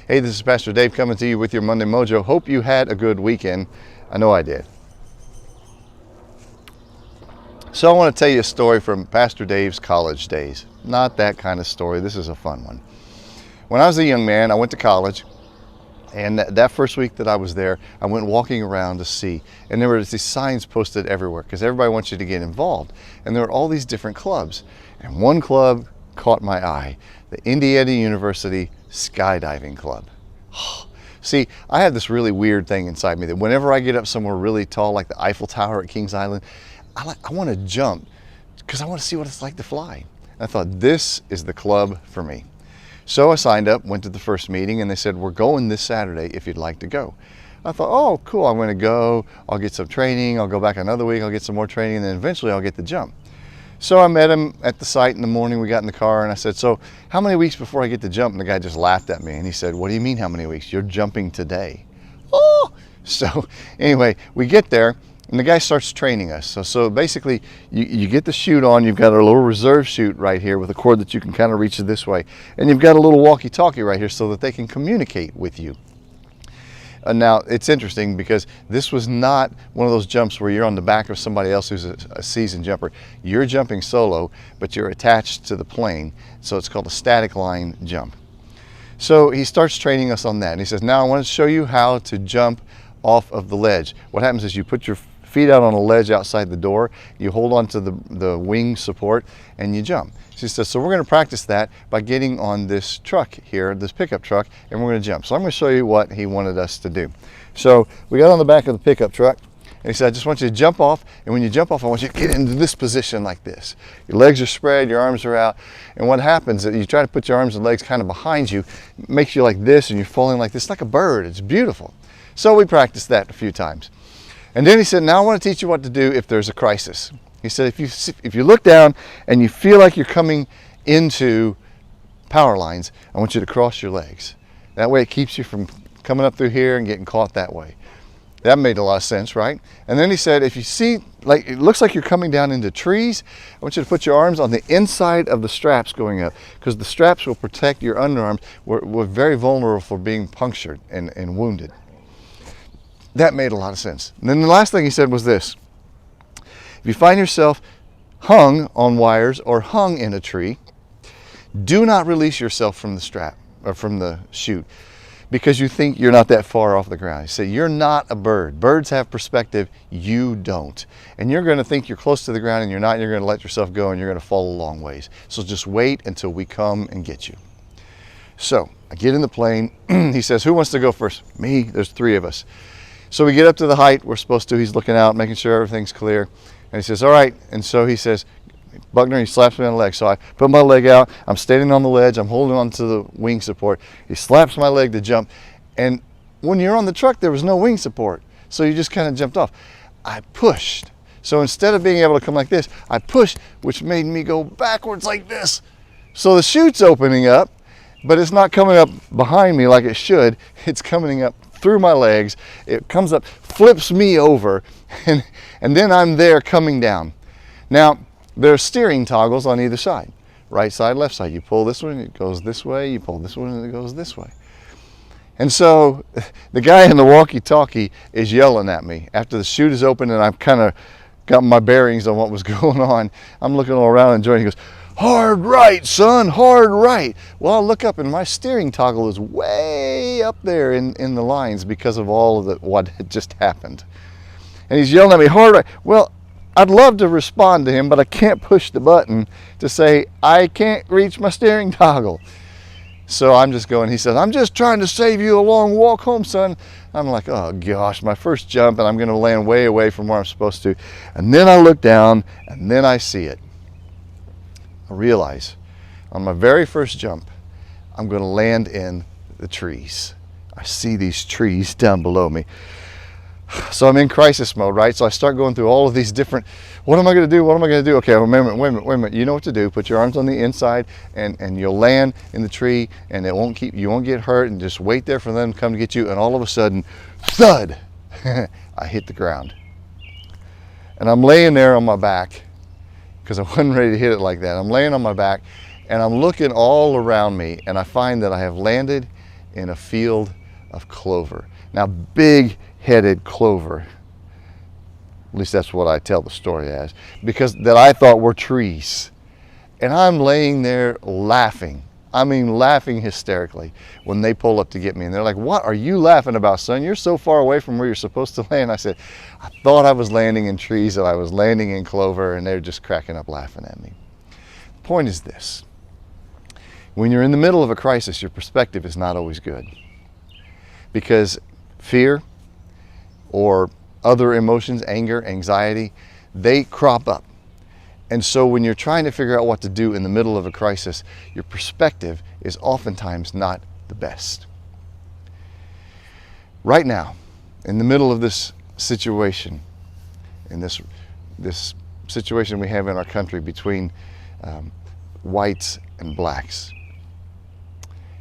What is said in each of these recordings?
Hey, this is Pastor Dave coming to you with your Monday Mojo. Hope you had a good weekend. I know I did. So I want to tell you a story from Pastor Dave's college days. Not that kind of story. This is a fun one. When I was a young man, I went to college. And that first week that I was there, I went walking around to see. And there were these signs posted everywhere because everybody wants you to get involved. And there were all these different clubs. And one club caught my eye, the Indiana University Skydiving Club. See, I have this really weird thing inside me that whenever I get up somewhere really tall, like the Eiffel Tower at Kings Island, I want to jump because I want to see what it's like to fly. And I thought, this is the club for me. So I signed up, went to the first meeting, and they said, we're going this Saturday if you'd like to go. I thought, oh, cool, I'm going to go. I'll get some training. I'll go back another week. I'll get some more training, and then eventually I'll get the jump. So I met him at the site in the morning. We got in the car, and I said, so how many weeks before I get the jump? And the guy just laughed at me, and he said, what do you mean how many weeks? You're jumping today. Oh! So anyway, we get there, and the guy starts training us. So basically, you get the chute on. You've got a little reserve chute right here with a cord that you can kind of reach this way. And you've got a little walkie-talkie right here so that they can communicate with you. Now, it's interesting because this was not one of those jumps where you're on the back of somebody else who's a seasoned jumper. You're jumping solo, but you're attached to the plane. So it's called a static line jump. So he starts training us on that. And he says, now I want to show you how to jump off of the ledge. What happens is you put your feet out on a ledge outside the door, you hold on to the wing support, and you jump. She says, so we're going to practice that by getting on this truck here, this pickup truck, and we're going to jump. So I'm going to show you what he wanted us to do. So we got on the back of the pickup truck, and he said, I just want you to jump off, and when you jump off, I want you to get into this position like this. Your legs are spread, your arms are out, and what happens is you try to put your arms and legs kind of behind you, it makes you like this, and you're falling like this, like a bird. It's beautiful. So we practiced that a few times. And then he said, now I want to teach you what to do if there's a crisis. He said, if you look down and you feel like you're coming into power lines, I want you to cross your legs. That way it keeps you from coming up through here and getting caught that way. That made a lot of sense, right? And then he said, if you see, like it looks like you're coming down into trees, I want you to put your arms on the inside of the straps going up, because the straps will protect your underarms. We're very vulnerable for being punctured and wounded. That made a lot of sense. And then the last thing he said was this. If you find yourself hung on wires or hung in a tree, do not release yourself from the strap or from the chute because you think you're not that far off the ground. He said, you're not a bird. Birds have perspective. You don't. And you're going to think you're close to the ground and you're not. And you're going to let yourself go and you're going to fall a long ways. So just wait until we come and get you. So I get in the plane. He says, who wants to go first? Me. There's 3 of us. So we get up to the height we're supposed to. He's looking out, making sure everything's clear. And he says, all right. And so he says, Buckner, he slaps me on the leg. So I put my leg out. I'm standing on the ledge. I'm holding on to the wing support. He slaps my leg to jump. And when you're on the truck, there was no wing support. So you just kind of jumped off. I pushed. So instead of being able to come like this, I pushed, which made me go backwards like this. So the chute's opening up, but it's not coming up behind me like it should. It's coming up through my legs. It comes up, flips me over, and then I'm there coming down. Now, there are steering toggles on either side. Right side, left side. You pull this one, it goes this way. You pull this one, and it goes this way. And so the guy in the walkie-talkie is yelling at me. After the chute is open and I've kind of got my bearings on what was going on, I'm looking all around and enjoying. He goes, hard right, son, hard right. Well, I look up and my steering toggle is way up there in the lines because of all of what had just happened. And he's yelling at me, hard right. Well, I'd love to respond to him, but I can't push the button to say, I can't reach my steering toggle. So I'm just going, he says, I'm just trying to save you a long walk home, son. I'm like, oh gosh, my first jump, and I'm going to land way away from where I'm supposed to. And then I look down, and then I see it. I realize on my very first jump, I'm going to land in the trees. I see these trees down below me. So I'm in crisis mode, right? So I start going through all of these different, what am I going to do? What am I going to do? Okay, wait a minute. You know what to do. Put your arms on the inside and you'll land in the tree and you won't get hurt, and just wait there for them to come to get you. And all of a sudden, thud, I hit the ground. And I'm laying there on my back because I wasn't ready to hit it like that. I'm laying on my back and I'm looking all around me, and I find that I have landed in a field of clover. Now, big-headed clover, at least that's what I tell the story as, because that I thought were trees. And I'm laying there laughing. I mean, laughing hysterically when they pull up to get me. And they're like, "What are you laughing about, son? You're so far away from where you're supposed to land." I said, "I thought I was landing in trees, and I was landing in clover," and they're just cracking up laughing at me. The point is this. When you're in the middle of a crisis, your perspective is not always good. Because fear or other emotions, anger, anxiety, they crop up. And so when you're trying to figure out what to do in the middle of a crisis, your perspective is oftentimes not the best. Right now, in the middle of this situation, in this situation we have in our country between whites and blacks,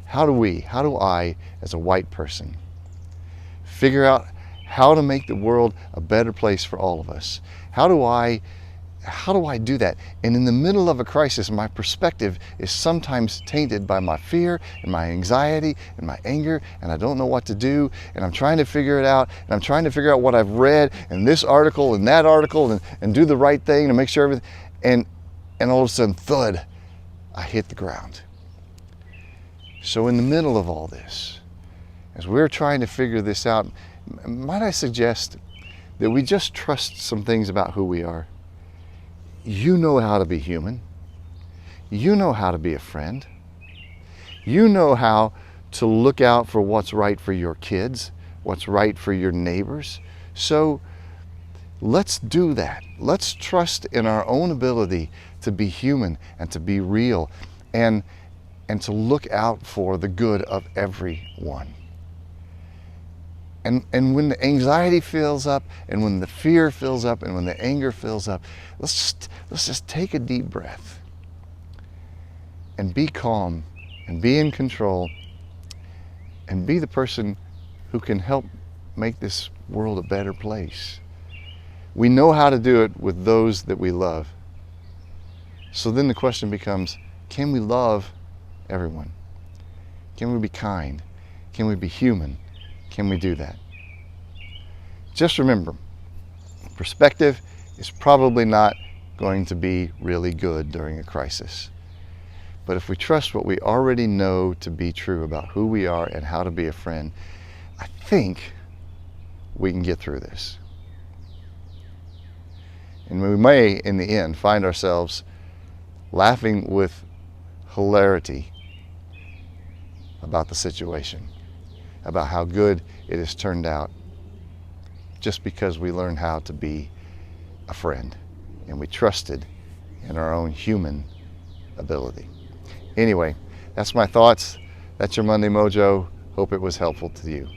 how do I, as a white person, figure out how to make the world a better place for all of us? How do I do that? And in the middle of a crisis, my perspective is sometimes tainted by my fear and my anxiety and my anger, and I don't know what to do, and I'm trying to figure it out, and I'm trying to figure out what I've read and this article and that article and do the right thing to make sure everything, and all of a sudden, thud, I hit the ground. So in the middle of all this, as we're trying to figure this out, might I suggest that we just trust some things about who we are? You know how to be human. You know how to be a friend. You know how to look out for what's right for your kids, what's right for your neighbors. So let's do that. Let's trust in our own ability to be human and to be real and to look out for the good of everyone. And when the anxiety fills up, and when the fear fills up, and when the anger fills up, let's just take a deep breath and be calm and be in control and be the person who can help make this world a better place. We know how to do it with those that we love. So then the question becomes, can we love everyone? Can we be kind? Can we be human? Can we do that? Just remember, perspective is probably not going to be really good during a crisis. But if we trust what we already know to be true about who we are and how to be a friend, I think we can get through this. And we may, in the end, find ourselves laughing with hilarity about the situation, about how good it has turned out, just because we learned how to be a friend and we trusted in our own human ability. Anyway, that's my thoughts. That's your Monday Mojo. Hope it was helpful to you.